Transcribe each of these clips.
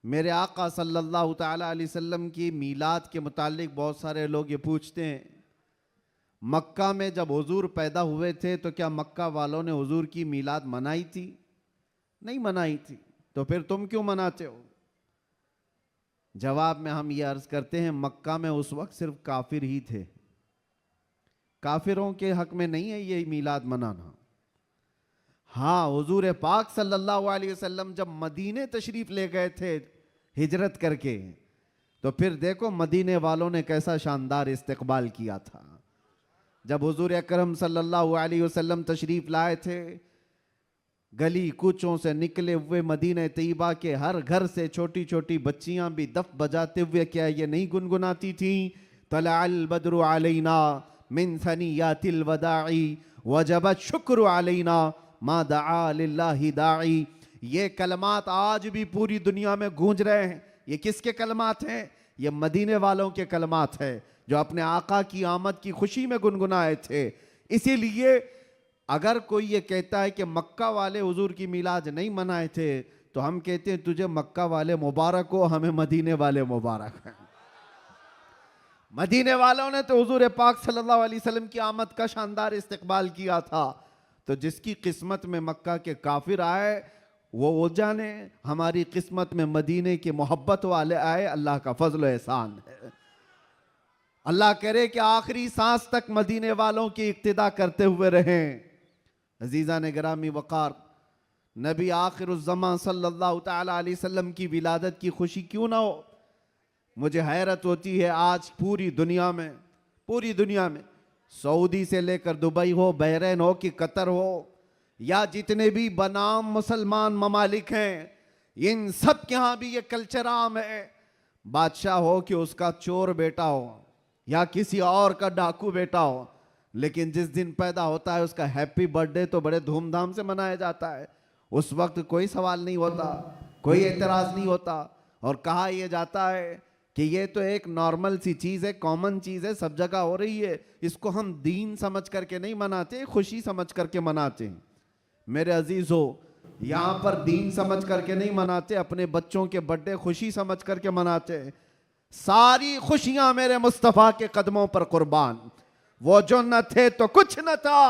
मेरे आका सल्लल्लाहु ताला अलैहि वसल्लम की मीलाद के मुतालिक बहुत सारे लोग ये पूछते हैं, मक्का में जब हुजूर पैदा हुए थे तो क्या मक्का वालों ने हुजूर की मीलाद मनाई थी? नहीं मनाई थी। तो फिर तुम क्यों मनाते हो? जवाब में हम ये अर्ज करते हैं, मक्का में उस वक्त सिर्फ काफिर ही थे। काफिरों के हक में नहीं है ये मीलाद मनाना। हाँ, हुजूर पाक सल्लल्लाहु अलैहि वसल्लम जब मदीने तशरीफ ले गए थे हिजरत करके, तो फिर देखो मदीने वालों ने कैसा शानदार इस्तकबाल किया था। जब हुजूर अकरम सल्लल्लाहु अलैहि वसल्लम तशरीफ लाए थे, गली कूचों से निकले हुए मदीने तैयबा के हर घर से छोटी छोटी बच्चियां भी दफ बजाते हुए क्या ये नहीं गुनगुनाती थी, तलअल बद्रु अलैना मिन सनियातिल वदाई वजबत शुक्र अलैना मा दआ लिल्लाहि दाई। ये कलमात आज भी पूरी दुनिया में गूंज रहे हैं। ये किसके कलमात हैं? ये मदीने वालों के कलमात हैं जो अपने आका की आमद की खुशी में गुनगुनाए थे। इसीलिए अगर कोई ये कहता है कि मक्का वाले हुजूर की मीलाद नहीं मनाए थे, तो हम कहते हैं तुझे मक्का वाले मुबारक हो, हमें मदीने वाले मुबारक हैं। मदीने वालों ने तो हुजूर पाक सल्लल्लाहु अलैहि वसल्लम की आमद का शानदार इस्तकबाल किया था। तो जिसकी किस्मत में मक्का के काफिर आए वो जाने, हमारी किस्मत में मदीने की मोहब्बत वाले आए, अल्लाह का फजल एहसान है। अल्लाह करे कि आखिरी सांस तक मदीने वालों की इक्तिदा करते हुए रहें। अजीज़ा ने गिरामी वक़ार, नबी आखिरुज़्ज़मान सल्लल्लाहु ताला अलैहि वसल्लम की विलादत की खुशी क्यों ना हो? मुझे हैरत होती है, आज पूरी दुनिया में सऊदी से लेकर दुबई हो, बहरीन हो कि कतर हो, या जितने भी बनाम मुसलमान ममालिक हैं, इन सब के यहाँ भी ये कल्चर आम है। बादशाह हो कि उसका चोर बेटा हो या किसी और का डाकू बेटा हो, लेकिन जिस दिन पैदा होता है उसका हैप्पी बर्थडे तो बड़े धूमधाम से मनाया जाता है। उस वक्त कोई सवाल नहीं होता, कोई एतराज़ नहीं होता, और कहा यह जाता है कि ये तो एक नॉर्मल सी चीज़ है, कॉमन चीज़ है, सब जगह हो रही है, इसको हम दीन समझ करके नहीं मनाते, खुशी समझ करके मनाते हैं। मेरे अजीज़ों, यहाँ पर दीन समझ करके नहीं मनाते, अपने बच्चों के बर्थडे खुशी समझ करके मनाते हैं। सारी खुशियाँ मेरे मुस्तफ़ा के कदमों पर कुर्बान। वो जो न थे तो कुछ न था,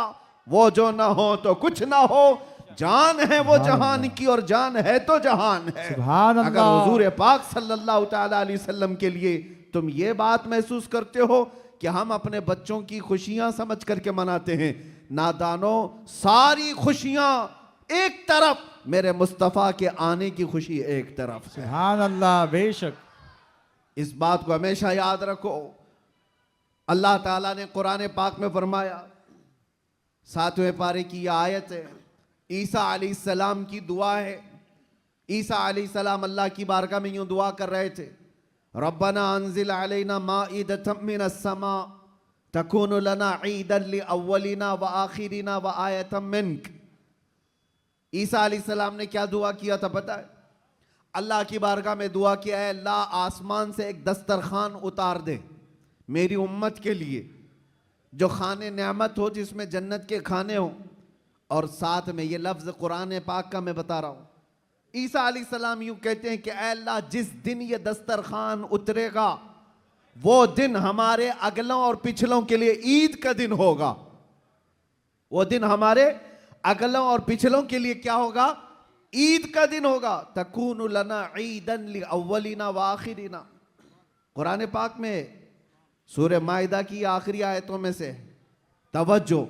वो जो न हो तो कुछ न हो, जान है वो जहान की और जान है तो जहान है। अगर हुजूर पाक सल्लल्लाहु ताला अलैहि वसल्लम के लिए तुम ये बात महसूस करते हो कि हम अपने बच्चों की खुशियां समझ करके मनाते हैं, नादानो, सारी खुशियां एक तरफ, मेरे मुस्तफ़ा के आने की खुशी एक तरफ। सुभान अल्लाह, बेशक। इस बात को हमेशा याद रखो। अल्लाह ताला ने कुरान पाक में फरमाया, 7वें पारे की यह आयत है, ईसा अलैहिस्सलाम की दुआ है। ईसा अलैहिस्सलाम अल्लाह की बारगाह में यूं दुआ कर रहे थे, रब्बना अंजिल अलैना माइदतम मिनस समा तकूनु लना ईदन लिअव्वलिना व आखिरिना व आयतम मिनक। ईसा अलैहिस्सलाम ने क्या दुआ किया था पता है? अल्लाह की बारगाह में दुआ किया है, अल्लाह आसमान से एक दस्तरखान उतार दे मेरी उम्मत के लिए, जो खाने नेमत हो, जिसमें जन्नत के खाने हो, और साथ में ये लफ्ज़ कुरान पाक का मैं बता रहा हूँ। ईसा अलैहिस्सलाम यूँ कहते हैं कि ऐ अल्लाह, जिस दिन ये दस्तरखान उतरेगा वो दिन हमारे अगलों और पिछलों के लिए ईद का दिन होगा। वो दिन हमारे अगलों और पिछलों के लिए क्या होगा? ईद का दिन होगा। तकूनु लना ईदन लिअव्वलिना व आखिरिना। कुरान पाक में सूरह माइदा की आखिरी आयतों में से तवज्जो,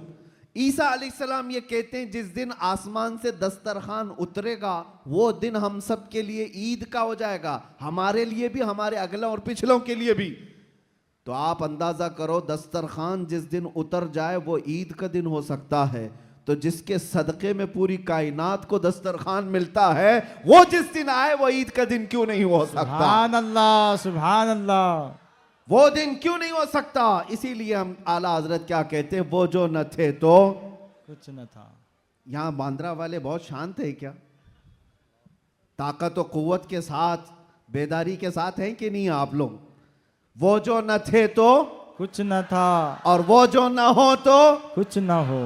ईसा अलैहिस्सलाम ये कहते हैं जिस दिन आसमान से दस्तरखान उतरेगा वो दिन हम सब के लिए ईद का हो जाएगा, हमारे लिए भी, हमारे अगलों और पिछलों के लिए भी। तो आप अंदाजा करो, दस्तरखान जिस दिन उतर जाए वो ईद का दिन हो सकता है, तो जिसके सदक़े में पूरी कायनात को दस्तरखान मिलता है, वो जिस दिन आए वो ईद का दिन क्यों नहीं हो सकता? सुभान अल्लाह, सुभान अल्लाह। वो दिन क्यों नहीं हो सकता? इसीलिए हम आला हजरत क्या कहते हैं, वो जो न थे तो कुछ न था। यहां बांद्रा वाले बहुत शांत है क्या? ताकत और कुव्वत के साथ, बेदारी के साथ हैं कि नहीं आप लोग? वो जो न थे तो कुछ न था, और वो जो न हो तो कुछ न हो।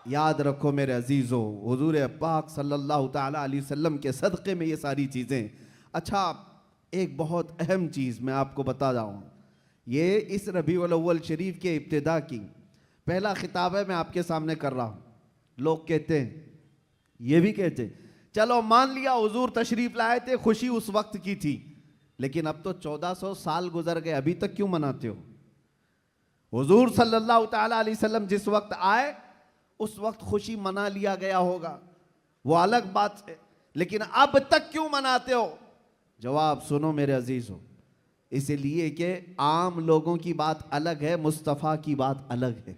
याद रखो मेरे अजीजों, हुजूर पाक सल्लल्लाहु ताला अलैहि वसल्लम के सदक़े में ये सारी चीजें। अच्छा, एक बहुत अहम चीज़ मैं आपको बता रहा हूँ, ये इस रबीउल अव्वल शरीफ के इब्तिदा की पहला खिताब है, मैं आपके सामने कर रहा हूँ। लोग कहते हैं, ये भी कहते हैं, चलो मान लिया हुजूर तशरीफ लाए थे, खुशी उस वक्त की थी, लेकिन अब तो 1400 साल गुजर गए, अभी तक क्यों मनाते हो? हुजूर सल्लल्लाहु ताला अलैहि वसल्लम जिस वक्त आए उस वक्त खुशी मना लिया गया होगा, वो अलग बात है, लेकिन अब तक क्यों मनाते हो? जवाब सुनो मेरे अजीजों, इसलिए कि आम लोगों की बात अलग है, मुस्तफ़ा की बात अलग है।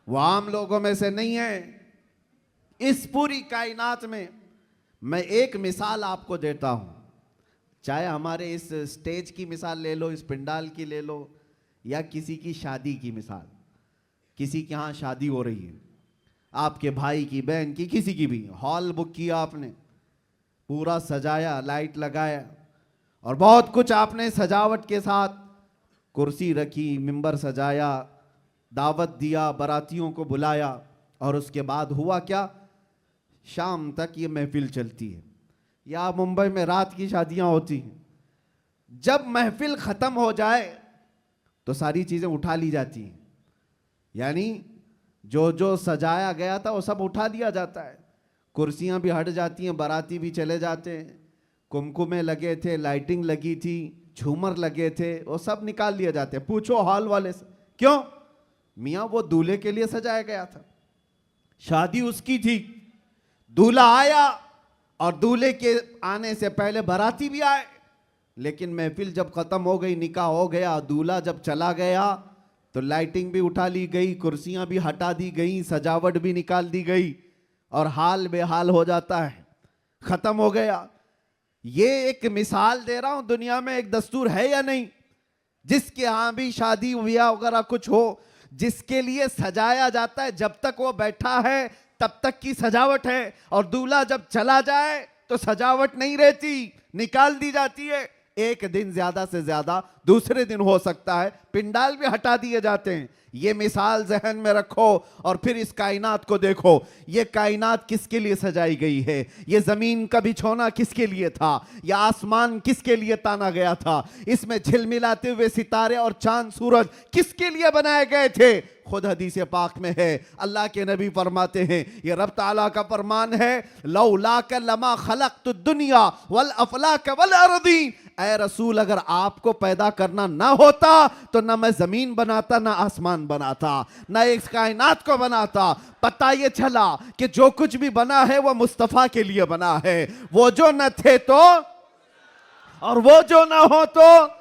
वो आम लोगों में से नहीं है। इस पूरी कायनात में मैं एक मिसाल आपको देता हूं, चाहे हमारे इस स्टेज की मिसाल ले लो, इस पंडाल की ले लो, या किसी की शादी की मिसाल। किसी के यहाँ शादी हो रही है, आपके भाई की, बहन की, किसी की भी, हॉल बुक किया आपने, पूरा सजाया, लाइट लगाया और बहुत कुछ आपने सजावट के साथ, कुर्सी रखी, मिंबर सजाया, दावत दिया, बारातियों को बुलाया, और उसके बाद हुआ क्या? शाम तक ये महफिल चलती है। या मुंबई में रात की शादियां होती हैं, जब महफिल ख़त्म हो जाए तो सारी चीज़ें उठा ली जाती हैं, यानी जो जो सजाया गया था वो सब उठा लिया जाता है, कुर्सियां भी हट जाती हैं, बाराती भी चले जाते हैं, कुमकुमे लगे थे, लाइटिंग लगी थी, झूमर लगे थे, वो सब निकाल लिए जाते हैं। पूछो हॉल वाले से, क्यों? मियाँ वो दूल्हे के लिए सजाया गया था, शादी उसकी थी, दूल्हा आया और दूल्हे के आने से पहले बाराती भी आए, लेकिन महफिल जब खत्म हो गई, निकाह हो गया, दूल्हा जब चला गया तो लाइटिंग भी उठा ली गई, कुर्सियां भी हटा दी गई, सजावट भी निकाल दी गई, और हाल बेहाल हो जाता है, खत्म हो गया। ये एक मिसाल दे रहा हूं, दुनिया में एक दस्तूर है या नहीं, जिसके यहां भी शादी ब्याह वगैरह कुछ हो, जिसके लिए सजाया जाता है, जब तक वो बैठा है तब तक की सजावट है, और दूल्हा जब चला जाए तो सजावट नहीं रहती, निकाल दी जाती है। एक दिन ज्यादा से ज्यादा दूसरे दिन हो सकता है, पिंडाल भी हटा दिए जाते हैं। ये मिसाल जहन में रखो और फिर इस कायनात को देखो, ये कायनात किसके लिए सजाई गई है? ये जमीन का बिछोना किसके लिए था? यह आसमान किसके लिए ताना गया था? इसमें झिलमिलाते हुए सितारे और चांद सूरज किसके लिए बनाए गए थे? खुद हदीस पाक में है, अल्लाह के नबी फरमाते हैं, ये रब ताला का फरमान है, लौलाक लमा खलक़तु दुनिया वल अफलाक वल अर्दी। ऐ रसूल, अगर आपको पैदा करना ना होता तो ना मैं जमीन बनाता, ना आसमान बनाता, ना इस कायनात को बनाता। पता ये चला कि जो कुछ भी बना है वो मुस्तफ़ा के लिए बना है। वो जो न थे तो, और वो जो ना हो तो,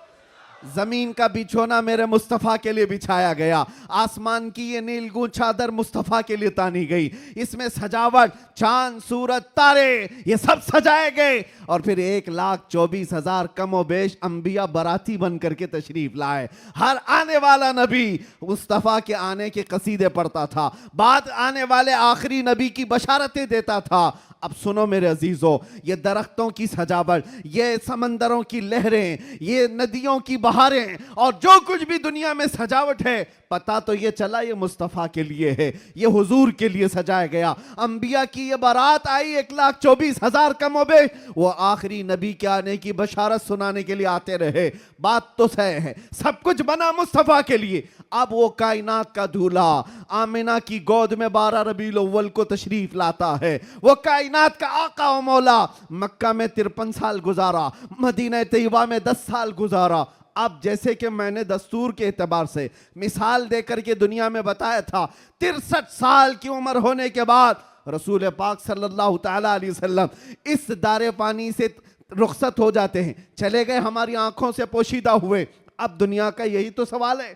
जमीन का बिछोना मेरे मुस्तफ़ा के लिए बिछाया गया, आसमान की ये नीलगूं चादर मुस्तफ़ा के लिए तानी गई, इसमें सजावट, चांद सूरज तारे ये सब सजाए गए, और फिर 1,24,000 कमो बेश अंबिया बराती बन करके तशरीफ लाए। हर आने वाला नबी मुस्तफ़ा के आने के कसीदे पढ़ता था, बाद आने वाले आखिरी नबी की बशारतें देता था। अब सुनो मेरे अजीजों, ये दरख्तों की सजावट, ये समंदरों की लहरें, ये नदियों की बहारें, और जो कुछ भी दुनिया में सजावट है, पता तो ये चला ये मुस्तफ़ा के लिए है, ये हुजूर के लिए सजाया गया। अंबिया की ये बारात आई 1,24,000 कमोबे, वो आखिरी नबी के आने की बशारत सुनाने के लिए आते रहे। बात तो सही है, सब कुछ बना मुस्तफ़ा के लिए। अब वो कायनात का दूल्हा आमिना की गोद में 12 रबीउल अव्वल को तशरीफ लाता है। वो कायनात का आका व मौला मक्का में 53 साल गुजारा, मदीना तैयबा में 10 साल गुजारा। अब जैसे कि मैंने दस्तूर के एतबार से मिसाल देकर के दुनिया में बताया था, 63 साल की उम्र होने के बाद रसूल पाक सल्लल्लाहु ताला अलैहि वसल्लम इस दारे पानी से रुखसत हो जाते हैं, चले गए, हमारी आंखों से पोशीदा हुए। अब दुनिया का यही तो सवाल है,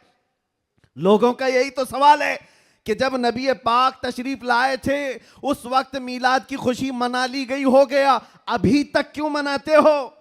लोगों का यही तो सवाल है कि जब नबी पाक तशरीफ लाए थे उस वक्त मीलाद की खुशी मना ली गई, हो गया, अभी तक क्यों मनाते हो?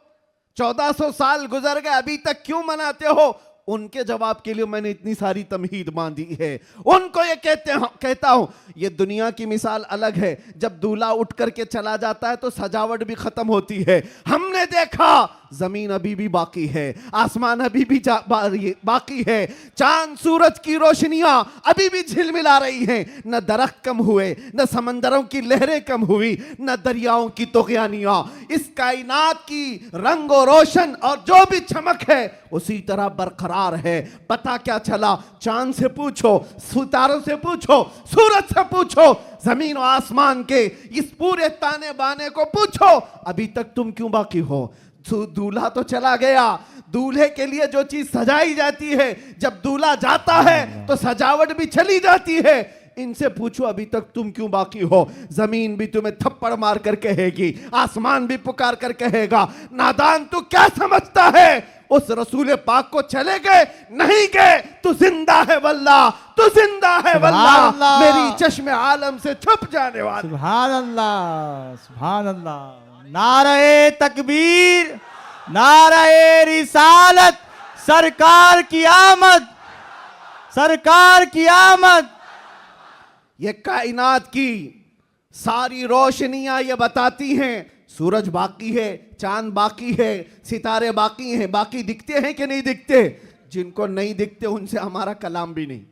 1400 साल गुजर गए, अभी तक क्यों मनाते हो? उनके जवाब के लिए मैंने इतनी सारी तमहीद बांधी है। उनको ये कहता हूं, ये दुनिया की मिसाल अलग है। जब दूल्हा उठ करके चला जाता है तो सजावट भी खत्म होती है। हमने देखा जमीन अभी भी बाकी है, आसमान अभी भी बाकी है, चांद सूरज की रोशनियां अभी भी झिलमिला रही हैं। न दरख्त कम हुए, न समंदरों की लहरें कम हुई, न दरियाओं की तुग़यानियां। इस कायनात की रंग और रोशन और जो भी चमक है उसी तरह बरकरार है। पता क्या चला? चांद से पूछो, सितारों से पूछो, सूरज से पूछो, जमीन और आसमान के इस पूरे ताने बाने को पूछो, अभी तक तुम क्यों बाकी हो? दूल्हा तो चला गया, दूल्हे के लिए जो चीज सजाई जाती है, जब दूल्हा जाता है तो सजावट भी चली जाती है। इनसे पूछो अभी तक तुम क्यों बाकी हो? जमीन भी तुम्हें थप्पड़ मार कर कहेगी, आसमान भी पुकार कर कहेगा, नादान तू क्या समझता है? उस रसूल पाक को चले गए नहीं गए, तू जिंदा है वल्लाह, तू जिंदा है वल्लाह, मेरी चश्मे आलम से छुप जाने वाला। सुभान अल्लाह, सुभान अल्लाह। नारे तकबीर, नारे रिसालत, सरकार की आमद, सरकार की आमद। ये कायनात की सारी रोशनियां ये बताती हैं सूरज बाकी है, चांद बाकी है, सितारे बाकी हैं। बाकी दिखते हैं कि नहीं दिखते? जिनको नहीं दिखते उनसे हमारा कलाम भी नहीं।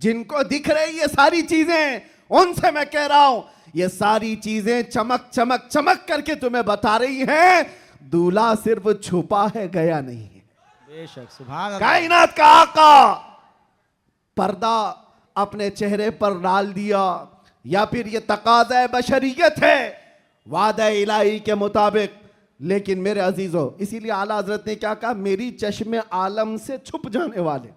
जिनको दिख रही ये सारी चीजें उनसे मैं कह रहा हूं, ये सारी चीजें चमक चमक चमक करके तुम्हें बता रही हैं दूल्हा सिर्फ छुपा है, गया नहीं है। बेशक, सुभान अल्लाह। कायनात का आका पर्दा अपने चेहरे पर डाल दिया, या फिर ये तकाज़ा बशरियत है वादा इलाही के मुताबिक। लेकिन मेरे अजीजों, इसीलिए आला हजरत ने क्या कहा? मेरी चश्मे आलम से छुप जाने वाले,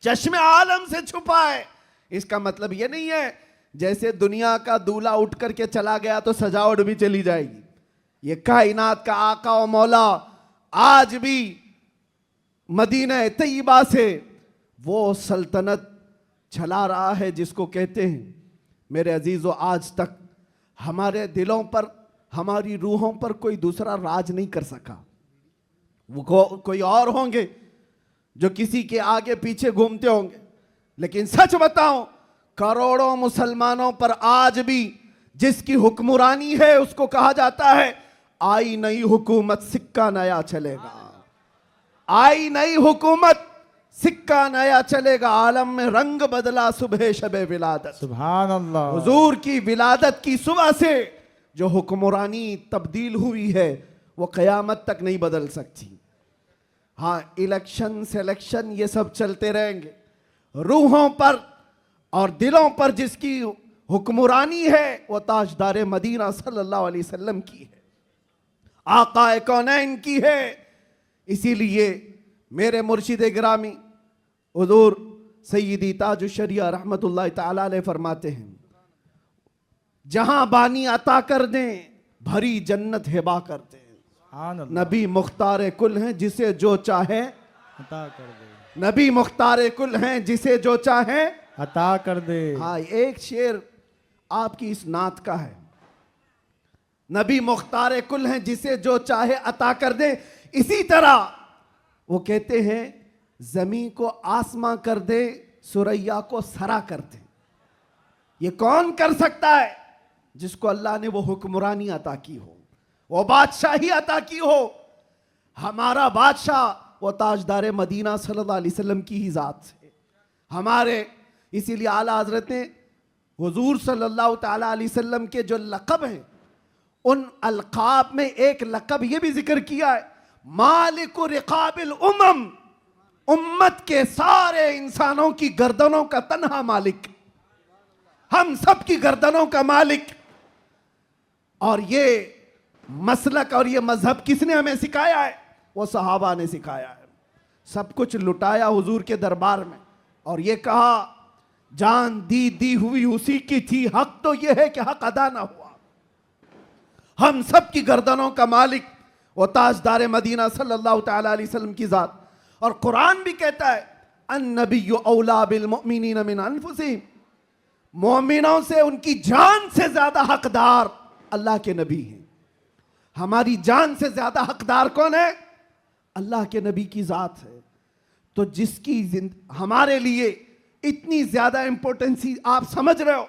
चश्मे आलम से छुपा है। इसका मतलब ये नहीं है जैसे दुनिया का दूल्हा उठ करके चला गया तो सजावट भी चली जाएगी। ये कायनात का आका और मौला आज भी मदीना तैयबा से वो सल्तनत चला रहा है जिसको कहते हैं, मेरे अजीजों, आज तक हमारे दिलों पर, हमारी रूहों पर कोई दूसरा राज नहीं कर सका। वो कोई और होंगे जो किसी के आगे पीछे घूमते होंगे, लेकिन सच बताऊं, करोड़ों मुसलमानों पर आज भी जिसकी हुक्मरानी है उसको कहा जाता है आई नई हुकूमत सिक्का नया चलेगा, आई नई हुकूमत सिक्का नया चलेगा। आलम में रंग बदला सुबह शबे विलादत, सुभान अल्लाह। हुजूर की विलादत की सुबह से जो हुक्मरानी तब्दील हुई है वो क़यामत तक नहीं बदल सकती। हाँ, इलेक्शन सिलेक्शन ये सब चलते रहेंगे, रूहों पर और दिलों पर जिसकी हुक्मरानी है वो ताजदार मदीना सल्लल्लाहु अलैहि वसल्लम की है, आकाए कौनैन की है। इसीलिए मेरे मुर्शिद गिरामी हुजूर सय्यदी ताजुश शरिया रहमतुल्लाह ताला अलैह फरमाते हैं, जहां बानी अता कर दें भरी जन्नत हिबा कर दें। सुभान अल्लाह। नबी मुख्तार कुल हैं जिसे जो चाहे अता कर दे, नबी मुख्तार कुल हैं जिसे जो चाहे अता कर दे। हाँ, एक शेर आपकी इस नात का है, नबी मुख्तार कुल हैं जिसे जो चाहे अता कर दे। इसी तरह वो कहते हैं जमीन को आसमां कर दे, सुरैया को सरा कर दे। ये कौन कर सकता है? जिसको अल्लाह ने वो हुक्मरानी अता की हो, वो बादशाही अता की हो। हमारा बादशाह वो ताजदार मदीना सल्लल्लाहु अलैहि वसल्लम की ही जात से हमारे। इसीलिए आला हजरत ने हुजूर सल्लल्लाहु ताला अलैहि वसल्लम के जो लक़ब हैं उन अलक़ाब में एक लक़ब ये भी जिक्र किया है, मालिकु रिक़ाबिल उम्म, उम्मत के सारे इंसानों की गर्दनों का तन्हा मालिक, हम सब की गर्दनों का मालिक। और ये मसलक और ये मजहब किसने हमें सिखाया है? वो सहाबा ने सिखाया है। सब कुछ लुटाया हुजूर के दरबार में और ये कहा जान दी हुई उसी की थी, हक तो ये है कि हक अदा ना हुआ। हम सब की गर्दनों का मालिक वो ताजदार मदीना सल्लल्लाहु ताला अलैहि वसल्लम की जात। और कुरान भी कहता है अन्नबिय्यु औला बिल मुमिनीन मिन अनफुसिहिम, मोमिनों से उनकी जान से ज्यादा हकदार अल्लाह के नबी हैं। हमारी जान से ज्यादा हकदार कौन है? अल्लाह के नबी की जात है। तो जिसकी हमारे लिए इतनी ज्यादा इंपॉर्टेंसी आप समझ रहे हो,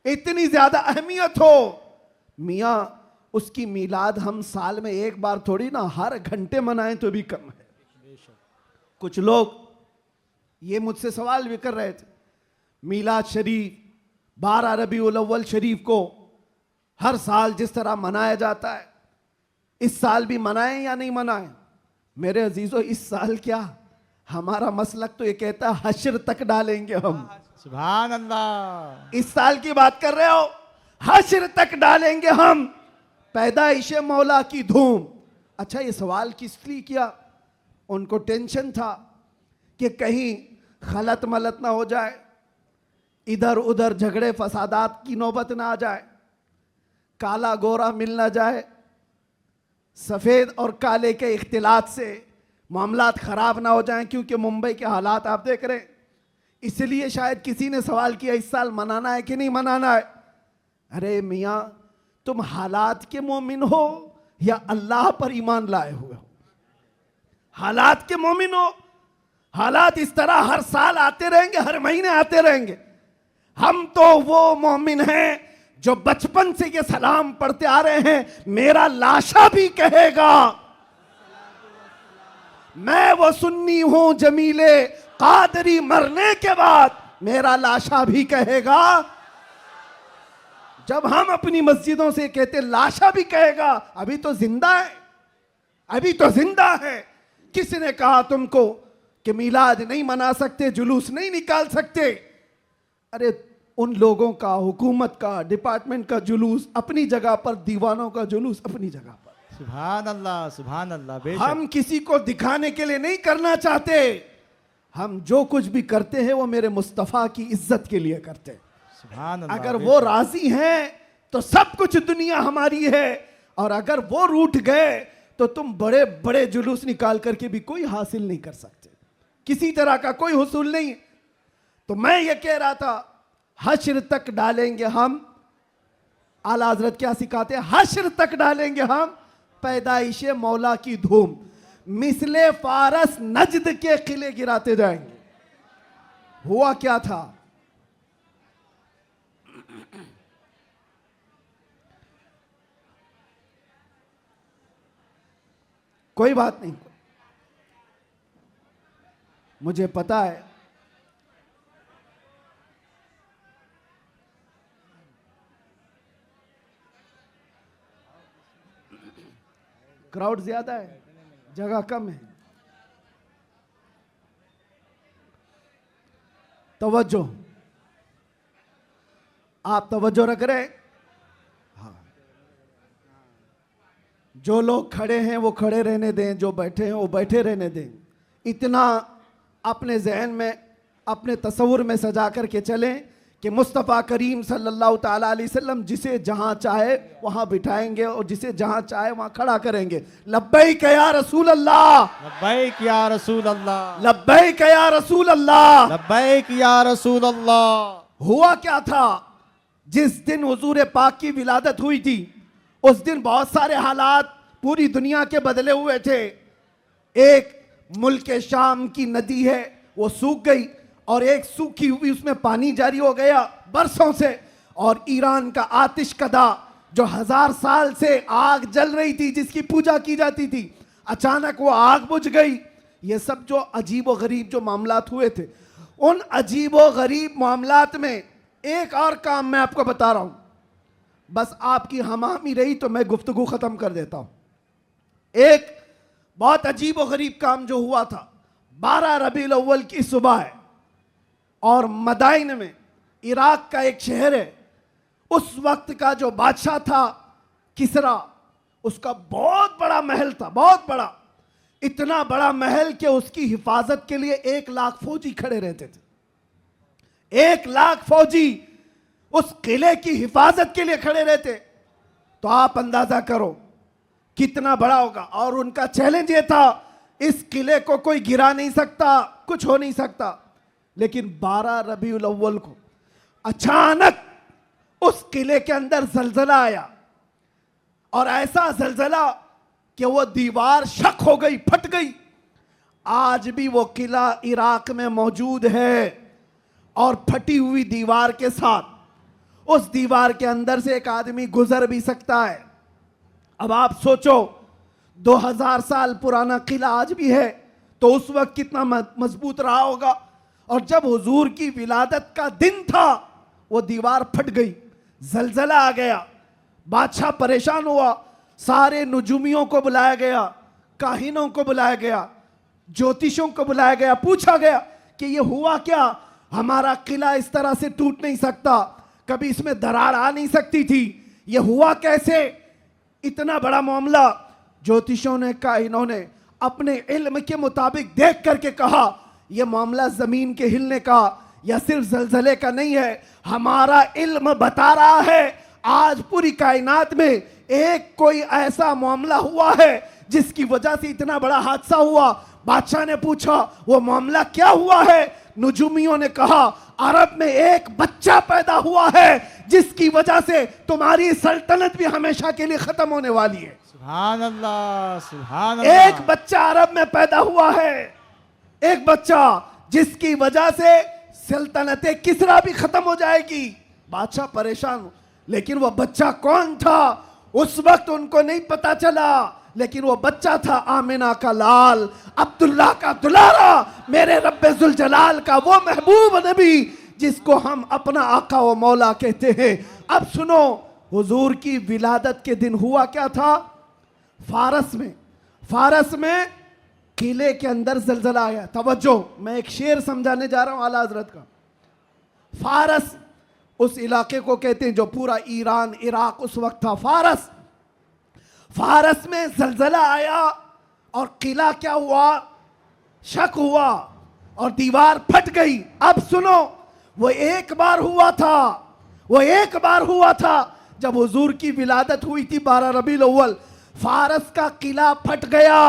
इतनी ज्यादा अहमियत हो, मियां उसकी मीलाद हम साल में एक बार थोड़ी ना हर घंटे मनाएं तो भी कम है। कुछ लोग ये मुझसे सवाल भी कर रहे थे, मीलाद शरीफ 12 रबीउल अव्वल शरीफ को हर साल जिस तरह मनाया जाता है इस साल भी मनाएं या नहीं मनाएं? मेरे अजीजों, इस साल क्या, हमारा मसलक तो ये कहता है हश्र तक डालेंगे हम। सुभान अल्लाह। इस साल की बात कर रहे हो, हश्र तक डालेंगे हम, पैदाइश मौला की धूम। अच्छा, ये सवाल किस लिए किया? उनको टेंशन था कि कहीं खलत मलत ना हो जाए, इधर उधर झगड़े फसादात की नौबत ना आ जाए, काला गोरा मिल ना जाए, सफेद और काले के इख्तिलात से मामलात खराब ना हो जाएं, क्योंकि मुंबई के हालात आप देख रहे हैं। इसलिए शायद किसी ने सवाल किया इस साल मनाना है कि नहीं मनाना है। अरे मियां, तुम हालात के मोमिन हो या अल्लाह पर ईमान लाए हुए हो? हालात के मोमिन हो। हालात इस तरह हर साल आते रहेंगे, हर महीने आते रहेंगे। हम तो वो मोमिन हैं जो बचपन से ये सलाम पढ़ते आ रहे हैं, मेरा लाशा भी कहेगा मैं वो सुन्नी हूं जमीले कादरी, मरने के बाद मेरा लाशा भी कहेगा। जब हम अपनी मस्जिदों से कहते लाशा भी कहेगा, अभी तो जिंदा है, अभी तो जिंदा है। किसने कहा तुमको कि मीलाद नहीं मना सकते, जुलूस नहीं निकाल सकते? अरे उन लोगों का, हुकूमत का, डिपार्टमेंट का जुलूस अपनी जगह पर, दीवानों का जुलूस अपनी जगह पर। सुभान अल्लाह, सुभान अल्लाह। हम किसी को दिखाने के लिए नहीं करना चाहते। हम जो कुछ भी करते हैं वो मेरे मुस्तफ़ा की इज्जत के लिए करते हैं। सुभान अल्लाह। अगर वो राजी हैं तो सब कुछ दुनिया हमारी है, और अगर वो रूठ गए तो तुम बड़े बड़े जुलूस निकाल करके भी कोई हासिल नहीं कर सकते, किसी तरह का कोई हुसूल नहीं। तो मैं ये कह रहा था, हश्र तक डालेंगे हम। आला हजरत क्या सिखाते हैं? हश्र तक डालेंगे हम पैदाइश मौला की धूम, मिसले फारस नजद के किले गिराते जाएंगे। हुआ क्या था? कोई बात नहीं, मुझे पता है क्राउड ज्यादा है, जगह कम है। तवज्जो, आप तवज्जो रख रहे हैं? हाँ। जो लोग खड़े हैं वो खड़े रहने दें, जो बैठे हैं वो बैठे रहने दें। इतना अपने जहन में, अपने तसव्वुर में सजा करके चलें कि मुस्तफ़ा करीम सल्लल्लाहु ताला अलैहि वसल्लम जिसे जहां चाहे वहां बिठाएंगे और जिसे जहां चाहे वहां खड़ा करेंगे। लब्बैक या रसूल अल्लाह, लब्बैक या रसूल अल्लाह, लब्बैक या रसूल अल्लाह, लब्बैक या रसूल अल्लाह। हुआ क्या था? जिस दिन हुजूर पाक की विलादत हुई थी उस दिन बहुत सारे हालात पूरी दुनिया के बदले हुए थे। एक मुल्क शाम की नदी है वो सूख गई, और एक सूखी हुई उसमें पानी जारी हो गया बरसों से। और ईरान का आतिश कदा जो 1000 साल से आग जल रही थी, जिसकी पूजा की जाती थी, अचानक वो आग बुझ गई। ये सब जो अजीब व गरीब जो मामलात हुए थे, उन अजीब व गरीब मामलात में एक और काम मैं आपको बता रहा हूं, बस आपकी हमामी रही तो मैं गुफ्तगू खत्म कर देता हूं। एक बहुत अजीब व गरीब काम जो हुआ था, 12 रबीउल अव्वल की सुबह है और मदाइन में, इराक का एक शहर है, उस वक्त का जो बादशाह था किसरा, उसका बहुत बड़ा महल था, बहुत बड़ा, इतना बड़ा महल कि उसकी हिफाजत के लिए 1 लाख फौजी खड़े रहते थे। 1 लाख फौजी उस किले की हिफाजत के लिए खड़े रहते, तो आप अंदाजा करो कितना बड़ा होगा। और उनका चैलेंज ये था, इस किले को कोई गिरा नहीं सकता, कुछ हो नहीं सकता। लेकिन 12 रबीउल अव्वल को अचानक उस किले के अंदर जलजला आया, और ऐसा जलजला कि वो दीवार शक हो गई, फट गई। आज भी वो किला इराक में मौजूद है और फटी हुई दीवार के साथ। उस दीवार के अंदर से एक आदमी गुजर भी सकता है। अब आप सोचो 2000 साल पुराना किला आज भी है तो उस वक्त कितना मजबूत रहा होगा। और जब हुजूर की विलादत का दिन था वो दीवार फट गई, जलजला आ गया, बादशाह परेशान हुआ, सारे नुजुमियों को बुलाया गया, काहिनों को बुलाया गया, ज्योतिषों को बुलाया गया, पूछा गया कि ये हुआ क्या, हमारा किला इस तरह से टूट नहीं सकता, कभी इसमें दरार आ नहीं सकती थी, ये हुआ कैसे, इतना बड़ा मामला। ज्योतिषों ने, काहिनों ने अपने इल्म के मुताबिक देख करके कहा यह मामला जमीन के हिलने का या सिर्फ जलजले का नहीं है, हमारा इल्म बता रहा है आज पूरी कायनात में एक कोई ऐसा मामला हुआ है जिसकी वजह से इतना बड़ा हादसा हुआ। बादशाह ने पूछा वो मामला क्या हुआ है? नुजुमियों ने कहा अरब में एक बच्चा पैदा हुआ है जिसकी वजह से तुम्हारी सल्तनत भी हमेशा के लिए खत्म होने वाली है। सुभान अल्लाह, सुभान अल्लाह। एक बच्चा अरब में पैदा हुआ है, एक बच्चा जिसकी वजह से सल्तनत किसरा भी खत्म हो जाएगी। बादशाह परेशान, लेकिन वो बच्चा कौन था उस वक्त उनको नहीं पता चला, लेकिन वो बच्चा था आमिना का लाल, अब्दुल्ला का दुलारा, मेरे रब्बे जुल जलाल का वो महबूब नबी जिसको हम अपना आका व मौला कहते हैं। अब सुनो, हुजूर की विलादत के दिन हुआ क्या था? फारस में किले के अंदर जलजला आया। तवज्जो, मैं एक शेर समझाने जा रहा हूं आला हजरत का। फारस उस इलाके को कहते हैं जो पूरा ईरान इराक उस वक्त था। फारस में जलजला आया और किला क्या हुआ, शक हुआ और दीवार फट गई। अब सुनो, वो एक बार हुआ था जब हुजूर की विलादत हुई थी 12 रबीउल अव्वल, फारस का किला फट गया।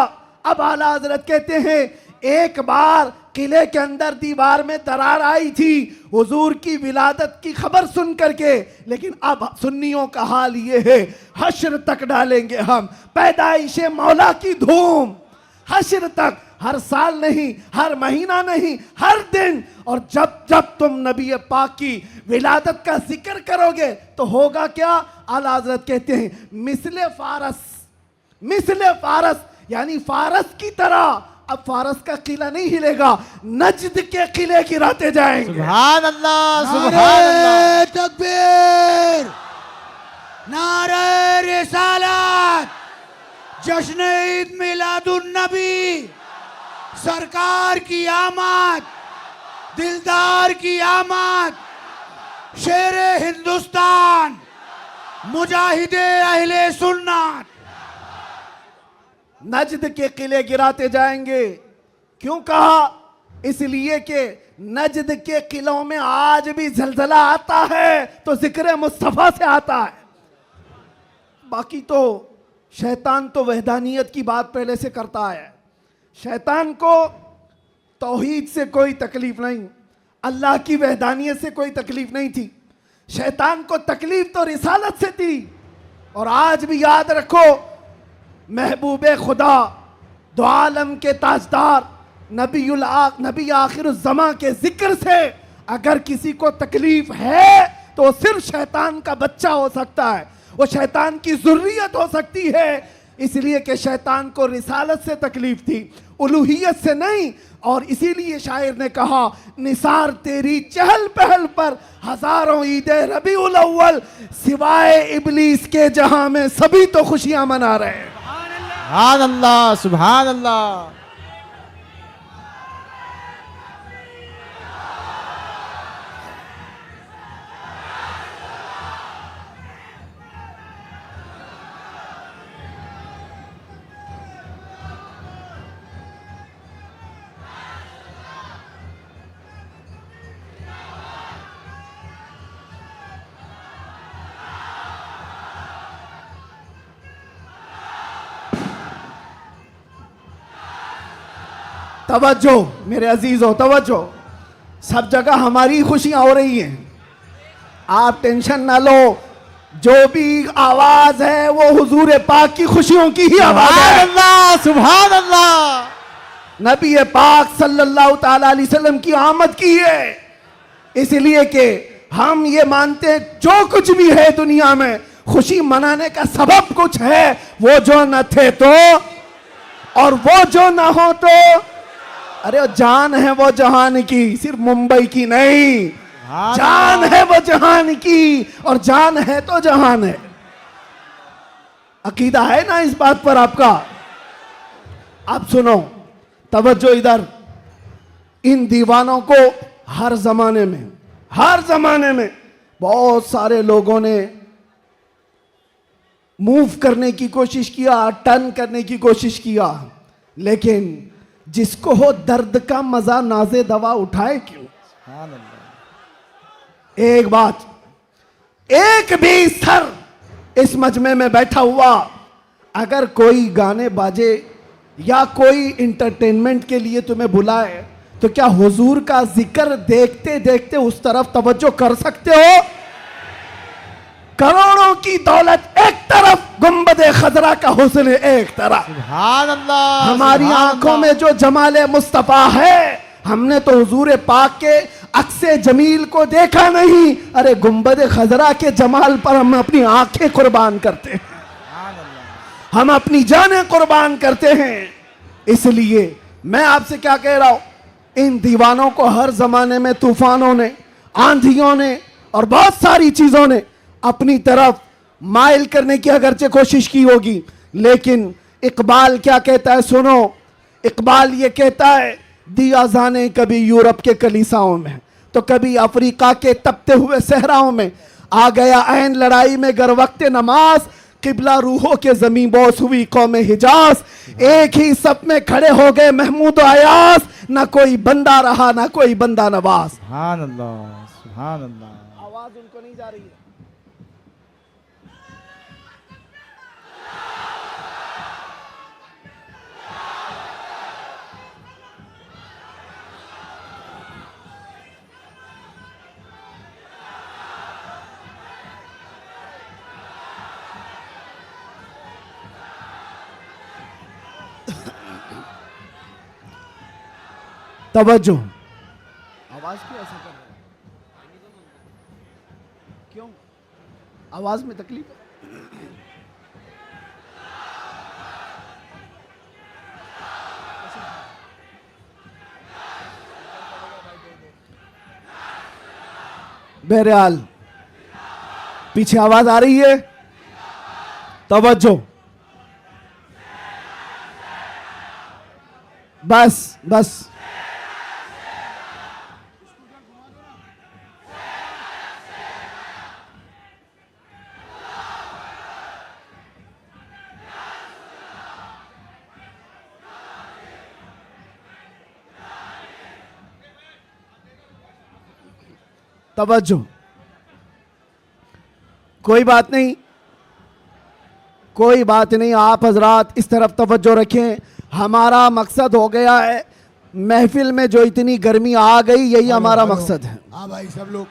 अब आला हजरत कहते हैं एक बार किले के अंदर दीवार में दरार आई थी हुजूर की विलादत की खबर सुन करके, लेकिन अब सुन्नियों का हाल ये है हश्र तक डालेंगे हम पैदाइश मौला की धूम, हश्र तक, हर साल नहीं, हर महीना नहीं, हर दिन। और जब जब तुम नबी पाक की विलादत का जिक्र करोगे तो होगा क्या? आला हजरत कहते हैं मिसले फारस यानी फारस की तरह। अब फारस का किला नहीं हिलेगा, नजद के किले गिराते जाएंगे। सुभान अल्लाह, सुभान नारे अल्लाह। तकबीर, नारे रिसालत, जश्न ईद मिलादुन नबी, सरकार की आमद, दिलदार की आमद, शेर हिंदुस्तान, मुजाहिदे अहले सुन्नत। नजद के किले गिराते जाएंगे। क्यों कहा? इसलिए कि नजद के किलों में आज भी जलजला आता है तो जिक्र मुस्तफा से आता है। बाकी तो शैतान तो वहदानियत की बात पहले से करता है। शैतान को तौहीद से कोई तकलीफ नहीं, अल्लाह की वहदानियत से कोई तकलीफ नहीं थी। शैतान को तकलीफ तो रिसालत से थी। और आज भी याद रखो, महबूबे खुदा, दो आलम के ताजदार, नबी आखिर ज़मा के जिक्र से अगर किसी को तकलीफ है तो सिर्फ शैतान का बच्चा हो सकता है, वो शैतान की ज़ुर्रियत हो सकती है। इसलिए कि शैतान को रिसालत से तकलीफ थी, उलूहियत से नहीं। और इसीलिए शायर ने कहा निसार तेरी चहल पहल पर हजारों ईदे रबीउल अव्वल, सिवाय इबलीस के जहां में सभी तो खुशियां मना रहे हैं। सुभान अल्लाह, सुभान अल्लाह। तवज्जो मेरे अजीजों, तवज्जो, सब जगह हमारी खुशियां हो रही हैं, आप टेंशन ना लो। जो भी आवाज है वो हुजूर पाक की खुशियों की ही आवाज सुभान है। अल्लाह, सुभान अल्लाह। नबी पाक सल्लल्लाहु ताला अलैहि वसल्लम की आमद की है। इसलिए कि हम ये मानते हैं जो कुछ भी है दुनिया में खुशी मनाने का सबब कुछ है, वो जो न थे तो और वो जो ना हो तो। अरे जान है वो जहान की, सिर्फ मुंबई की नहीं, जान है वो जहान की और जान है तो जहान है। अकीदा है ना इस बात पर आपका? आप सुनो, तवज्जो इधर। इन दीवानों को हर जमाने में बहुत सारे लोगों ने मूव करने की कोशिश किया, टर्न करने की कोशिश किया, लेकिन जिसको हो दर्द का मजा नाज़े दवा उठाए क्यों? एक बात, एक भी सर इस मजमे में बैठा हुआ अगर कोई गाने बाजे या कोई इंटरटेनमेंट के लिए तुम्हें बुलाए तो क्या हुजूर का जिक्र देखते देखते उस तरफ तवज्जो कर सकते हो? करोड़ों की दौलत एक तरफ, गुंबदे खजरा का हुस्न एक तरफ। सुभान अल्लाह। हमारी आंखों में जो जमाले मुस्तफा है, हमने तो हुजूर पाक के अक्से जमील को देखा नहीं, अरे गुंबदे खजरा के जमाल पर हम अपनी आंखें कुर्बान करते हैं, हम अपनी जानें कुर्बान करते हैं। इसलिए मैं आपसे क्या कह रहा हूं, इन दीवानों को हर जमाने में तूफानों ने, आंधियों ने और बहुत सारी चीजों ने अपनी तरफ माइल करने की अगरचे कोशिश की होगी, लेकिन इकबाल क्या कहता है सुनो। इकबाल ये कहता है, दिया जाने कभी यूरोप के कलीसाओं में तो कभी अफ्रीका के तपते हुए सहराओं में, आ गया ऐन लड़ाई में गर वक्त नमाज, किबला रूहों के जमीन बोस हुई कौम हिजाज। एक ही सफ में खड़े हो गए महमूद अयास, ना कोई बंदा रहा ना कोई बंदा नवाज। सुभान अल्लाह, सुभान अल्लाह। आवाज उनको नहीं जा रही है। तवज्जो, आवाज क्यों ऐसा कर रहे हैं? क्यों आवाज में तकलीफ है? बहरहाल पीछे आवाज आ रही है, तवज्जो। बस बस तवज्जो। कोई बात नहीं, कोई बात नहीं, आप हजरात इस तरफ तवज्जो रखें। हमारा मकसद हो गया है, महफिल में जो इतनी गर्मी आ गई, यही हमारा मकसद है। हाँ भाई, सब लोग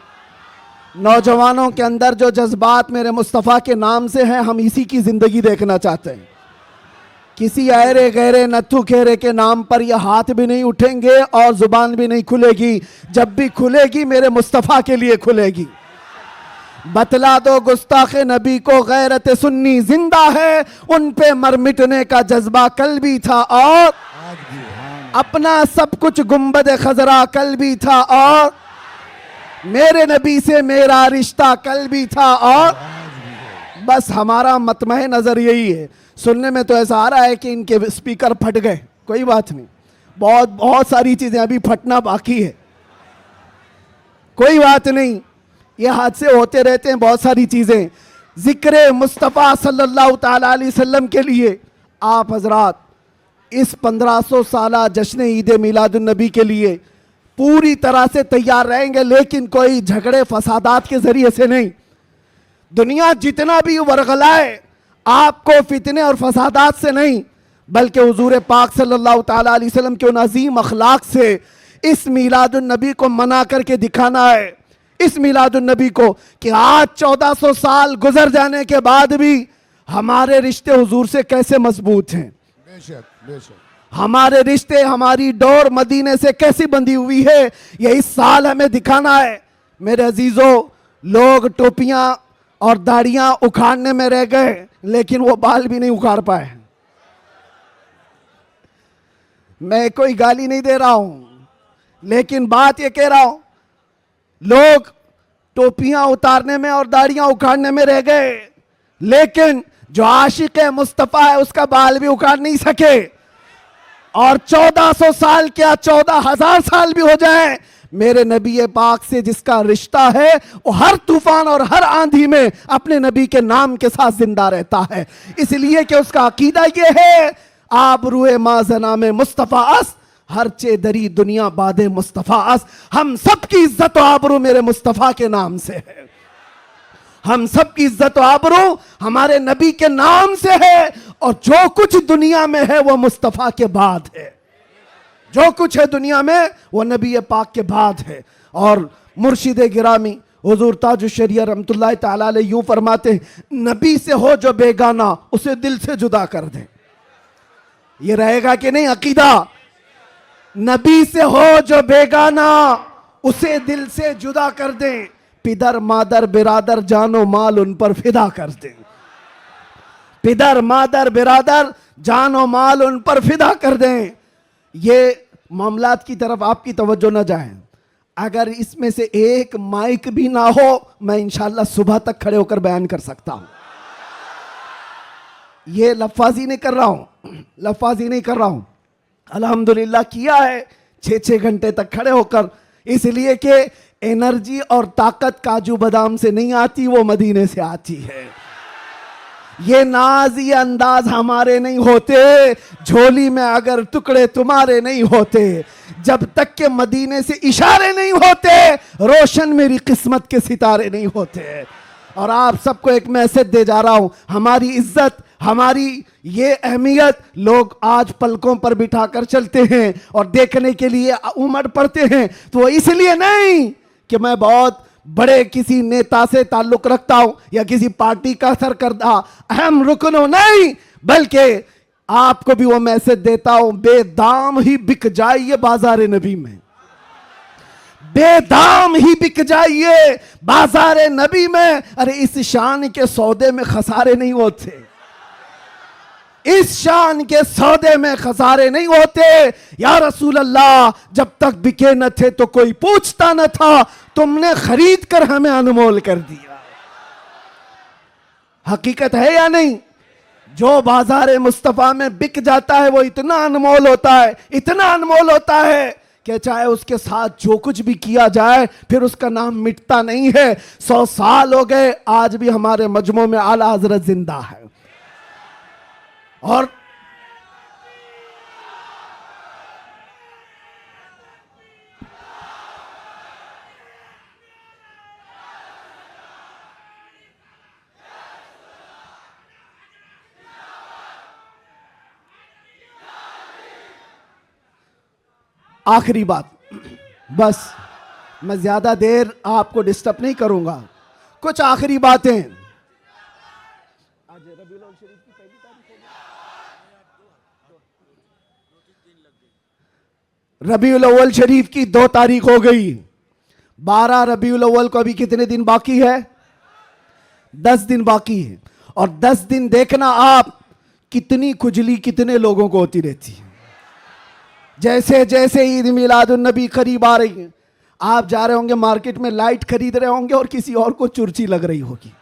नौजवानों के अंदर जो जज्बात मेरे मुस्तफ़ा के नाम से हैं, हम इसी की जिंदगी देखना चाहते हैं। किसी अहरे गहरे नत्थु खेरे के नाम पर यह हाथ भी नहीं उठेंगे और जुबान भी नहीं खुलेगी। जब भी खुलेगी मेरे मुस्तफ़ा के लिए खुलेगी। बतला दो गुस्ताखे नबी को गैरत सुन्नी जिंदा है, उन पे मर मिटने का जज्बा कल भी था और अपना सब कुछ गुंबद खजरा कल भी था और मेरे नबी से मेरा रिश्ता कल भी था और बस हमारा मतमह नजर यही है। सुनने में तो ऐसा आ रहा है कि इनके स्पीकर फट गए, कोई बात नहीं, बहुत सारी चीजें अभी फटना बाकी है, कोई बात नहीं, ये हादसे होते रहते हैं, बहुत सारी चीजें। जिक्र मुस्तफ़ा सल्लल्लाहु ताला अलैहि वसल्लम के लिए आप हजरात इस 1500 साला जश्न ईद मिलादुन नबी के लिए पूरी तरह से तैयार रहेंगे, लेकिन कोई झगड़े फसादात के जरिए से नहीं। दुनिया जितना भी वरगलाए, आपको फितने और फसादात से नहीं, बल्कि हुजूर पाक सल्लल्लाहु ताला अलैहि वसल्लम के उन अजीम अखलाक से इस मिलादुन नबी को मना करके दिखाना है। इस मिलादुन नबी को कि आज 1400 साल गुजर जाने के बाद भी हमारे रिश्ते हुजूर से कैसे मजबूत हैं। बेशक बेशक। हमारे रिश्ते, हमारी डोर मदीने से कैसी बंधी हुई है, ये इस साल हमें दिखाना है। मेरे अजीजों, लोग टोपियां और दाढ़ियां उखाड़ने में रह गए, लेकिन वो बाल भी नहीं उखाड़ पाए। मैं कोई गाली नहीं दे रहा हूं, लेकिन बात ये कह रहा हूं, लोग टोपियां उतारने में और दाढ़ियां उखाड़ने में रह गए, लेकिन जो आशिक मुस्तफा है उसका बाल भी उखाड़ नहीं सके। और 1400 साल क्या 14,000 साल भी हो जाए, मेरे नबी पाक से जिसका रिश्ता है वो हर तूफान और हर आंधी में अपने नबी के नाम के साथ जिंदा रहता है। इसलिए कि उसका अकीदा ये है, आबरूए माजना में मुस्तफा अस, हर चेदरी दुनिया बादे मुस्तफा अस। हम सबकी इज्जत और आबरू मेरे मुस्तफा के नाम से है। हम सबकी इज्जत और आबरू हमारे नबी के नाम से है, और जो कुछ दुनिया में है वो मुस्तफा के बाद है। जो कुछ है दुनिया में वो नबी पाक के बाद है। और मुर्शिद गिरामी हुजूर ताजुश शरिया रहमतुल्लाह तआला अलैह यूं फरमाते हैं, नबी से हो जो बेगाना उसे दिल से जुदा कर दे। ये रहेगा कि नहीं अकीदा? नबी से हो जो बेगाना उसे दिल से जुदा कर दें, पिदर मादर बिरादर जानो माल उन पर फिदा कर दें। पिदर मादर बिरादर जानो माल उन पर फिदा कर दें। ये मामलात की तरफ आपकी तवज्जो न जाए। अगर इसमें से एक माइक भी ना हो, मैं इंशाल्लाह सुबह तक खड़े होकर बयान कर सकता हूं। ये लफाजी नहीं कर रहा हूं, लफाजी नहीं कर रहा हूं। अल्हम्दुलिल्लाह किया है 6-6 घंटे तक खड़े होकर, इसलिए कि एनर्जी और ताकत काजू बादाम से नहीं आती, वो मदीने से आती है। ये नाज, ये अंदाज हमारे नहीं होते, झोली में अगर टुकड़े तुम्हारे नहीं होते, जब तक के मदीने से इशारे नहीं होते, रोशन मेरी किस्मत के सितारे नहीं होते। और आप सबको एक मैसेज दे जा रहा हूं, हमारी इज्जत, हमारी ये अहमियत लोग आज पलकों पर बिठाकर चलते हैं और देखने के लिए उमड़ पड़ते हैं। तो वो इसलिए नहीं कि मैं बहुत बड़े किसी नेता से ताल्लुक रखता हूं या किसी पार्टी का सरकर्दा अहम रुकन हो, नहीं, बल्कि आपको भी वो मैसेज देता हूं, बेदाम ही बिक जाइए बाजार नबी में, बेदाम ही बिक जाइए बाजार नबी में। अरे इस शान के सौदे में खसारे नहीं होते, इस शान के सौदे में खसारे नहीं होते। या रसूल अल्लाह, जब तक बिके न थे तो कोई पूछता न था, तुमने खरीद कर हमें अनमोल कर दिया। हकीकत है या नहीं? जो बाजार मुस्तफा में बिक जाता है वो इतना अनमोल होता है, इतना अनमोल होता है कि चाहे उसके साथ जो कुछ भी किया जाए फिर उसका नाम मिटता नहीं है। 100 साल हो गए, आज भी हमारे मजमू में आला हजरत जिंदा है। और आखिरी बात, बस मैं ज्यादा देर आपको डिस्टर्ब नहीं करूंगा, कुछ आखिरी बातें। रबीउल अव्वल शरीफ की 2 तारीख हो गई, 12 रबीउल अव्वल को अभी कितने दिन बाकी है? 10 दिन बाकी है। और 10 दिन देखना आप, कितनी खुजली कितने लोगों को होती रहती है। जैसे जैसे ईद मिलादुन नबी करीब आ रही है, आप जा रहे होंगे मार्केट में, लाइट खरीद रहे होंगे और किसी और को चुर्ची लग रही होगी।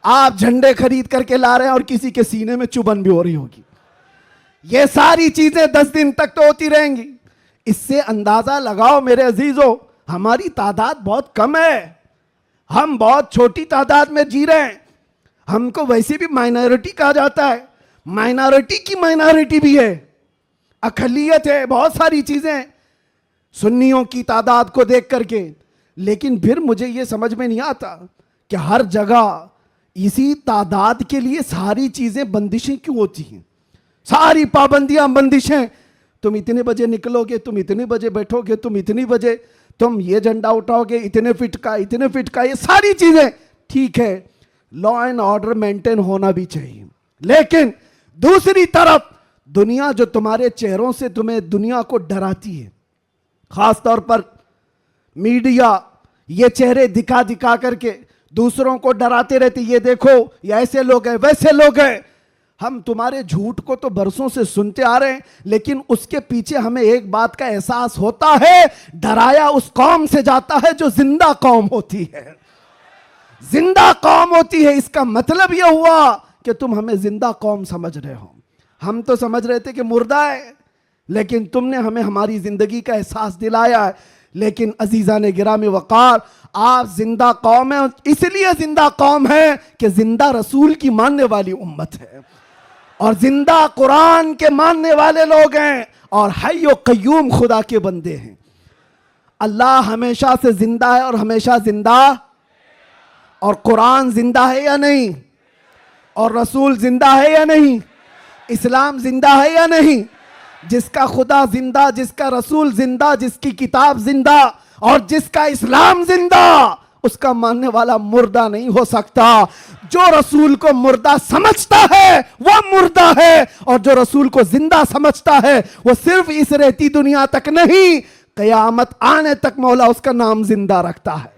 आप झंडे खरीद करके ला रहे हैं और किसी के सीने में चुभन भी हो रही होगी। ये सारी चीजें 10 दिन तक तो होती रहेंगी। इससे अंदाजा लगाओ मेरे अजीजों, हमारी तादाद बहुत कम है, हम बहुत छोटी तादाद में जी रहे हैं। हमको वैसे भी माइनॉरिटी कहा जाता है, माइनॉरिटी की माइनॉरिटी भी है, अकलियत है, बहुत सारी चीजें सुन्नियों की तादाद को देख करके। लेकिन फिर मुझे ये समझ में नहीं आता कि हर जगह इसी तादाद के लिए सारी चीजें बंदिशें क्यों होती हैं, सारी पाबंदियां बंदिशें। तुम इतने बजे निकलोगे, तुम इतने बजे बैठोगे, तुम इतनी बजे तुम ये झंडा उठाओगे, इतने फिट का, इतने फिट का, ये सारी चीजें ठीक है, लॉ एंड ऑर्डर मेंटेन होना भी चाहिए। लेकिन दूसरी तरफ दुनिया जो तुम्हारे चेहरों से तुम्हें दुनिया को डराती है, खास तौर पर मीडिया ये चेहरे दिखा दिखा करके दूसरों को डराते रहते, ये देखो ये ऐसे लोग हैं वैसे लोग हैं। हम तुम्हारे झूठ को तो बरसों से सुनते आ रहे हैं, लेकिन उसके पीछे हमें एक बात का एहसास होता है, डराया उस कौम से जाता है जो जिंदा कौम होती है। जिंदा कौम होती है, इसका मतलब यह हुआ कि तुम हमें जिंदा कौम समझ रहे हो। हम तो समझ रहे थे कि मुर्दा है, लेकिन तुमने हमें हमारी जिंदगी का एहसास दिलाया है। लेकिन अजीजा ने गिरामी वकार, आप जिंदा कौम है, इसलिए जिंदा कौम है कि जिंदा रसूल की मानने वाली उम्मत है और जिंदा कुरान के मानने वाले लोग हैं और हय्यो कय्यूम खुदा के बंदे हैं। अल्लाह हमेशा से जिंदा है और हमेशा जिंदा, और कुरान जिंदा है या नहीं, और रसूल जिंदा है या नहीं, इस्लाम जिंदा है या नहीं। जिसका खुदा जिंदा, जिसका रसूल जिंदा, जिसकी किताब जिंदा और जिसका इस्लाम जिंदा, उसका मानने वाला मुर्दा नहीं हो सकता। जो रसूल को मुर्दा समझता है वह मुर्दा है, और जो रसूल को जिंदा समझता है वो सिर्फ इस रहती दुनिया तक नहीं, कयामत आने तक मौला उसका नाम जिंदा रखता है।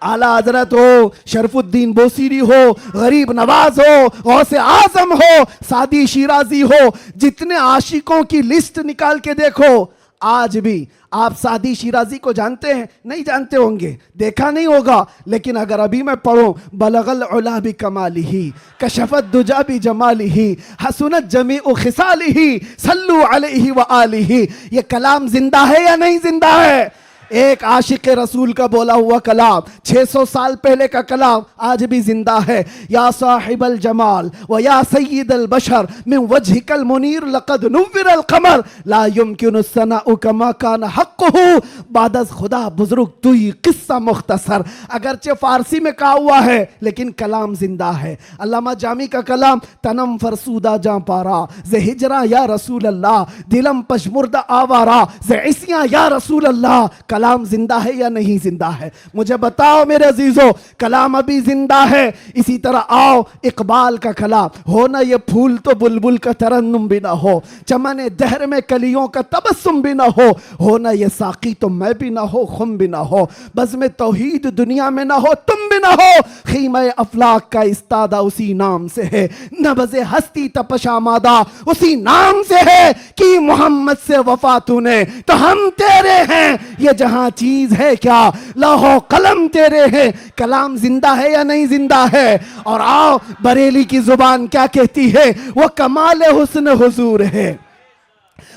आला हजरत हो, शरफुद्दीन बोसीरी हो, गरीब नवाज हो, गौसे आजम हो, सादी शिराजी हो, जितने आशिकों की लिस्ट निकाल के देखो, आज भी आप सादी शिराजी को जानते हैं? नहीं जानते होंगे, देखा नहीं होगा, लेकिन अगर अभी मैं पढ़ूं, बलगल उला भी कमाली ही, कशफत दुजा भी जमाली ही, हसनत जमी उ खिसाली ही, सल्लू अलैहि व आलिही, ये कलाम जिंदा है या नहीं जिंदा है? एक आशिक रसूल का बोला हुआ कलाम, 600 साल पहले का कलाम आज भी जिंदा है। या साहिबल जमाल व या सय्यिदल बशर मिन वजहिकल मुनीर लक़द नुव्विरल क़मर ला युमकिनु सनाउ कमा कान हक़्क़ुहु बादस खुदा बुजुर्ग तुई किस्सा मुख्तसर। अगरचे फारसी में कहा हुआ है लेकिन कलाम जिंदा है। अल्लामा जामी का कलाम, तनम फरसूदा जां पारा ज़े हिजरा या रसूल अल्लाह, दिलम पशमुर्दा आवारा ज़े इसिया या रसूल अल्लाह। कलाम जिंदा है या नहीं जिंदा है? मुझे बताओ मेरे अजीजों, कलाम अभी जिंदा है। इसी तरह आओ इकबाल का कलाम, हो ना ये फूल तो बुलबुल का तरन्नुम भी ना हो, चमन दहर में कलियों का तबस्सुम भी ना हो ना ये साकी तो मैं भी ना हो, खुम भी ना हो, बस में तौहीद दुनिया में ना हो, तुम भी ना हो, खीमा अफलाक का इस्तादा उसी नाम से है, नबज़े हस्ती तपशामादा उसी नाम से है कि मोहम्मद से वफा तूने तो हम तेरे हैं, ये जहां चीज है क्या लौहो कलम तेरे हैं। कलाम जिंदा है या नहीं जिंदा है? और आओ बरेली की जुबान क्या कहती है, वो कमाल हुस्न हुजूर है,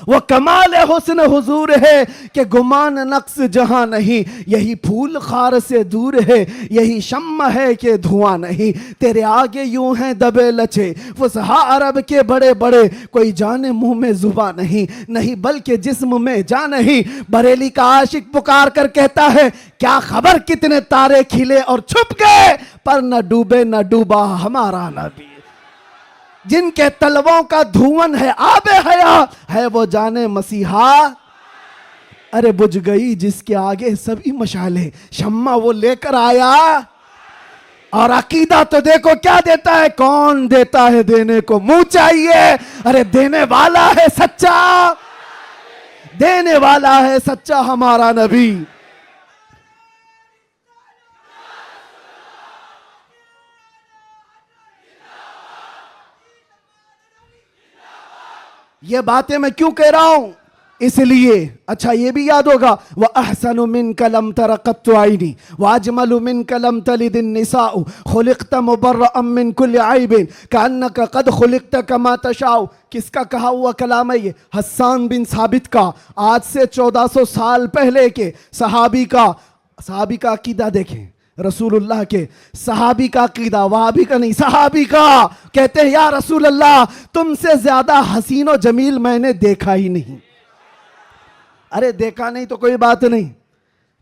वो कमाल हुस्न हुजूर है कि गुमान नक्स जहां नहीं, यही फूल खार से दूर है, यही शम्मा है कि धुआं नहीं, तेरे आगे यूं हैं दबे लचे फुसहा अरब के बड़े बड़े, कोई जाने मुंह में जुबान नहीं, नहीं बल्कि जिस्म में जान नहीं। बरेली का आशिक पुकार कर कहता है, क्या खबर कितने तारे खिले और छुप गए, पर न डूबे न डूबा हमारा नबी। जिनके तलवों का धुआं है आबे हयात है, वो जाने मसीहा। अरे बुझ गई जिसके आगे सभी मशाले, शम्मा वो लेकर आया। और अकीदा तो देखो क्या देता है, कौन देता है देने को मुंह चाहिए। अरे देने वाला है सच्चा, देने वाला है सच्चा हमारा नबी। ये बातें मैं क्यों कह रहा हूं, इसलिए अच्छा ये भी याद होगा, वह अहसनु मिन कलम तरक़त आइनी व अजमलु मिन कलम तलिदिन निसाउ खुलिक़त मुबर्रअम मिन कुल्लि ऐबिन कअन्नका क़द खुलिक़त कमा तशाउ। किसका कहा हुआ कलाम है ये? हस्सान बिन साबित का, आज से 1400 साल पहले के सहाबी का अकीदा देखें, रसूलुल्लाह के सहाबी का अकीदा, वहाबी का नहीं, सहाबी का। कहते हैं या रसूल अल्लाह तुमसे ज्यादा हसीन और जमील मैंने देखा ही नहीं। अरे देखा नहीं तो कोई बात नहीं,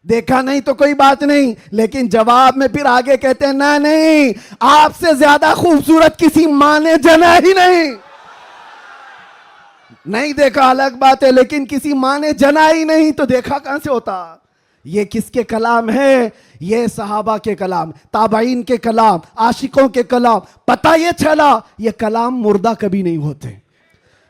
देखा नहीं तो कोई बात नहीं, लेकिन जवाब में फिर आगे कहते हैं ना नहीं, आपसे ज्यादा खूबसूरत किसी माँ ने जना ही नहीं। नहीं देखा अलग बात है, लेकिन किसी माँ ने जना ही नहीं तो देखा कहां से होता? ये किसके कलाम है? ये सहाबा के कलाम, ताबाइन के कलाम, आशिकों के कलाम। पता ये चला ये कलाम मुर्दा कभी नहीं होते।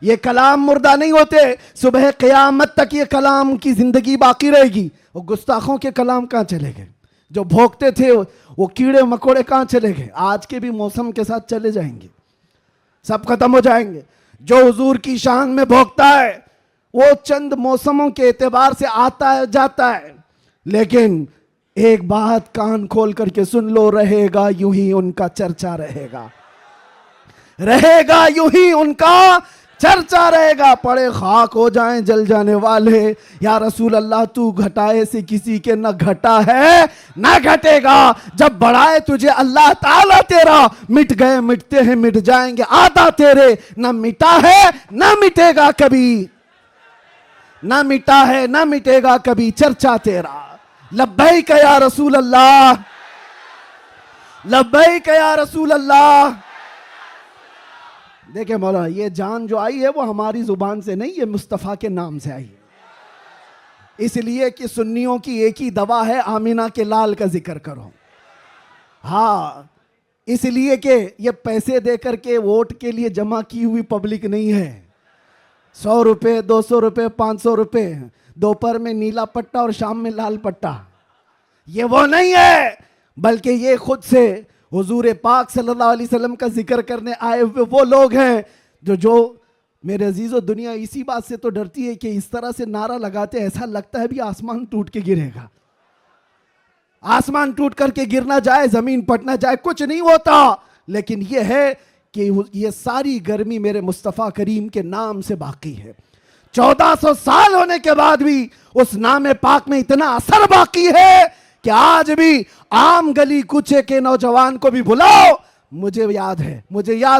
ये कलाम मुर्दा नहीं होते, सुबह क़यामत तक ये कलाम की जिंदगी बाकी रहेगी। और गुस्ताखों के कलाम कहाँ चले गए? जो भोंकते थे वो कीड़े मकोड़े कहाँ चले गए? आज के भी मौसम के साथ चले जाएंगे, सब खत्म हो जाएंगे। जो हुजूर की शान में भोंकता है वो चंद मौसमों के एतबार से आता है जाता है, लेकिन एक बात कान खोल करके सुन लो, रहेगा यूं ही उनका चर्चा रहेगा, रहेगा यूं ही उनका चर्चा रहेगा। पड़े खाक हो जाएं जल जाने वाले, या रसूल अल्लाह तू घटाए से किसी के न घटा है न घटेगा। जब बढ़ाए तुझे अल्लाह ताला तेरा, मिट गए मिटते हैं मिट जाएंगे आदा तेरे। न मिटा है न मिटेगा कभी, न मिटा है न मिटेगा कभी चर्चा तेरा। लब्बैक या रसूल अल्लाह, लब्बैक या रसूल अल्लाह। देखे मौलाना, ये जान जो आई है वो हमारी जुबान से नहीं, ये मुस्तफ़ा के नाम से आई है। इसलिए कि सुन्नियों की एक ही दवा है, आमिना के लाल का जिक्र करो। हाँ, इसलिए कि ये पैसे दे करके वोट के लिए जमा की हुई पब्लिक नहीं है। 100 रुपये, 200 रुपये, 500 रुपये, दोपहर में नीला पट्टा और शाम में लाल पट्टा, ये वो नहीं है, बल्कि ये खुद से हुजूर पाक सल्लल्लाहु अलैहि वसल्लम का जिक्र करने आए हुए वो लोग हैं जो मेरे अजीज़ों, दुनिया इसी बात से तो डरती है कि इस तरह से नारा लगाते ऐसा लगता है भी आसमान टूट के गिरेगा। आसमान टूट करके गिरना जाए, जमीन फटना जाए, कुछ नहीं होता। लेकिन ये है कि ये सारी गर्मी मेरे मुस्तफ़ा करीम के नाम से बाकी है। 1400 साल होने के बाद भी उस नाम पाक में इतना असर बाकी है कि आज भी आम गली कूचे के नौजवान को भी बुलाओ। मुझे याद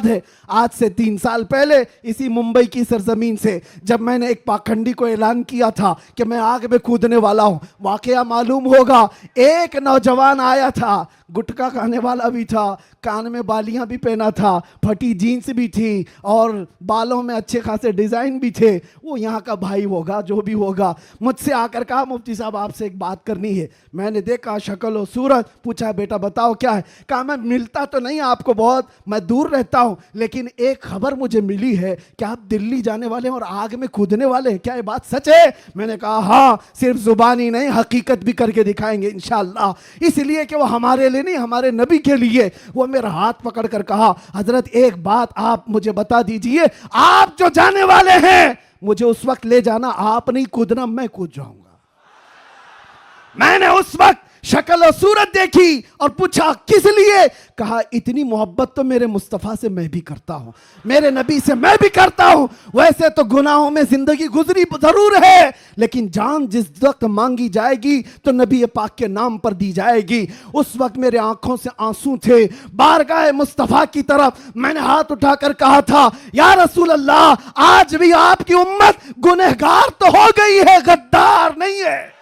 है आज से 3 साल पहले इसी मुंबई की सरजमीन से जब मैंने एक पाखंडी को ऐलान किया था कि मैं आग में कूदने वाला हूं, वाकया मालूम होगा एक नौजवान आया था, गुटखा खाने वाला भी था, कान में बालियां भी पहना था, फटी जीन्स भी थी और बालों में अच्छे खासे डिजाइन भी थे। वो यहाँ का भाई होगा, जो भी होगा, मुझसे आकर कहा मुफ्ती साहब आपसे एक बात करनी है। मैंने देखा शक्ल और सूरत, पूछा बेटा बताओ क्या है। कहा मैं मिलता तो नहीं आपको बहुत, मैं दूर रहता हूँ, लेकिन एक खबर मुझे मिली है कि आप दिल्ली जाने वाले हैं और आग में कूदने वाले हैं, क्या ये बात सच है? मैंने कहा हाँ, सिर्फ जुबानी नहीं हकीकत भी करके दिखाएंगे इंशाअल्लाह। इसलिए कि वो हमारे लिए नहीं, हमारे नबी के लिए। वो मेरा हाथ पकड़ कर कहा हजरत एक बात आप मुझे बता दीजिए, आप जो जाने वाले हैं मुझे उस वक्त ले जाना, आप नहीं कूदना, मैं कूद जाऊंगा। मैंने उस वक्त शक्ल और सूरत देखी और पूछा किस लिए? कहा इतनी मोहब्बत तो मेरे मुस्तफ़ा से मैं भी करता हूं, मेरे नबी से मैं भी करता हूं। वैसे तो गुनाहों में जिंदगी गुजरी जरूर है, लेकिन जान जिस वक्त मांगी जाएगी तो नबी पाक के नाम पर दी जाएगी। उस वक्त मेरे आंखों से आंसू थे, बारगाह मुस्तफ़ा की तरफ मैंने हाथ उठाकर कहा था या रसूल अल्लाह, आज भी आपकी उम्मत गुनहगार तो हो गई है, गद्दार नहीं है।